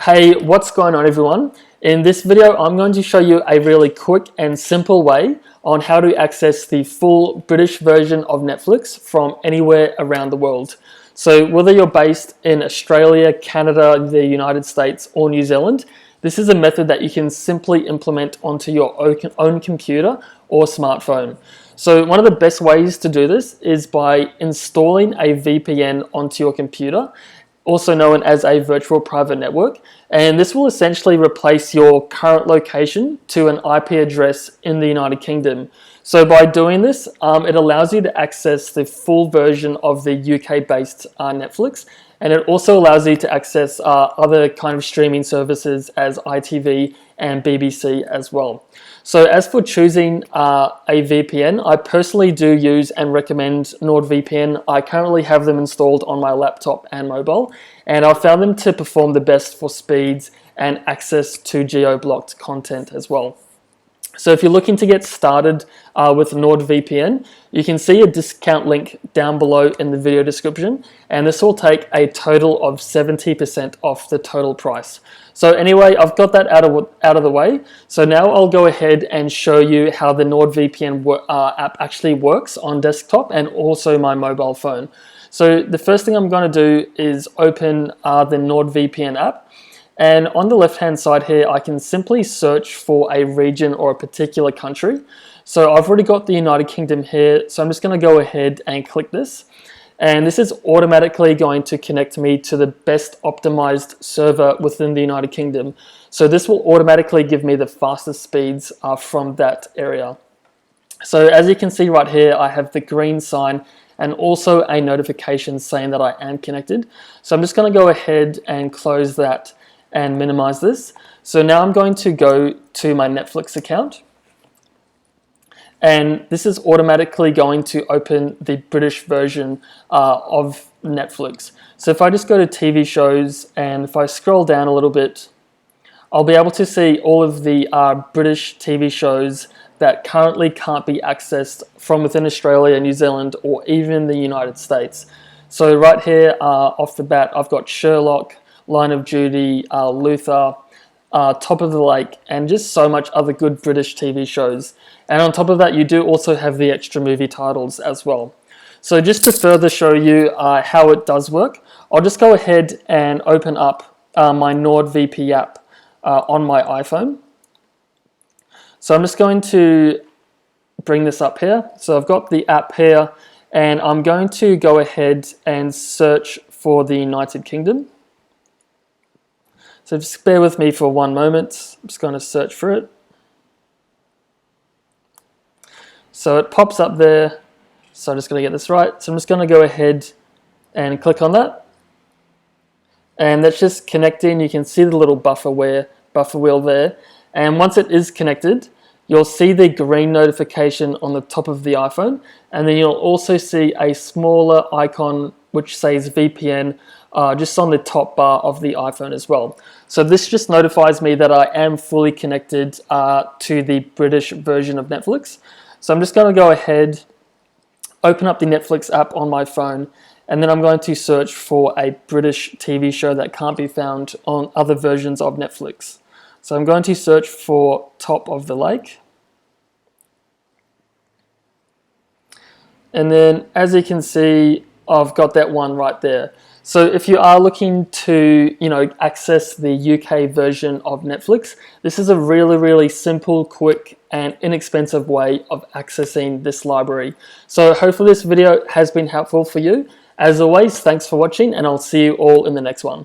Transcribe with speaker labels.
Speaker 1: Hey, what's going on everyone? In this video, I'm going to show you a really quick and simple way on how to access the full British version of Netflix from anywhere around the world. So whether you're based in Australia, Canada, the United States, or New Zealand, this is a method that you can simply implement onto your own computer or smartphone. So one of the best ways to do this is by installing a VPN onto your computer, also known as a virtual private network, and this will essentially replace your current location to an IP address in the United Kingdom. So by doing this, it allows you to access the full version of the UK-based Netflix, and it also allows you to access other kind of streaming services as ITV and BBC as well. So as for choosing a VPN, I personally do use and recommend NordVPN. I currently have them installed on my laptop and mobile, and I found them to perform the best for speeds and access to geo-blocked content as well. So if you're looking to get started with NordVPN, you can see a discount link down below in the video description, and this will take a total of 70% off the total price. So anyway, I've got that out of the way. So now I'll go ahead and show you how the NordVPN app actually works on desktop and also my mobile phone. So the first thing I'm going to do is open the NordVPN app. And on the left hand side here, I can simply search for a region or a particular country. So I've already got the United Kingdom here, so I'm just going to go ahead and click this. And this is automatically going to connect me to the best optimized server within the United Kingdom. So this will automatically give me the fastest speeds from that area. So as you can see right here, I have the green sign and also a notification saying that I am connected. So I'm just going to go ahead and close that and minimize this. So now I'm going to go to my Netflix account, and this is automatically going to open the British version of Netflix. So if I just go to TV shows, and if I scroll down a little bit, I'll be able to see all of the British TV shows that currently can't be accessed from within Australia, New Zealand, or even the United States. So right here off the bat, I've got Sherlock, Line of Duty, Luther, Top of the Lake, and just so much other good British TV shows. And on top of that, you do also have the extra movie titles as well. So just to further show you how it does work, I'll just go ahead and open up my NordVPN app on my iPhone. So I'm just going to bring this up here. So I've got the app here, and I'm going to go ahead and search for the United Kingdom. So just bear with me for one moment. I'm just going to search for it. So it pops up there. So I'm just going to get this right. So I'm just going to go ahead and click on that. And that's just connecting. You can see the little buffer wheel there. And once it is connected, you'll see the green notification on the top of the iPhone. And then you'll also see a smaller icon which says VPN just on the top bar of the iPhone as well. So this just notifies me that I am fully connected to the British version of Netflix. So I'm just going to go ahead, open up the Netflix app on my phone, and then I'm going to search for a British TV show that can't be found on other versions of Netflix. So I'm going to search for Top of the Lake. And then as you can see, I've got that one right there. So if you are looking to, access the UK version of Netflix, this is a really, really simple, quick, and inexpensive way of accessing this library. So hopefully this video has been helpful for you. As always, thanks for watching, and I'll see you all in the next one.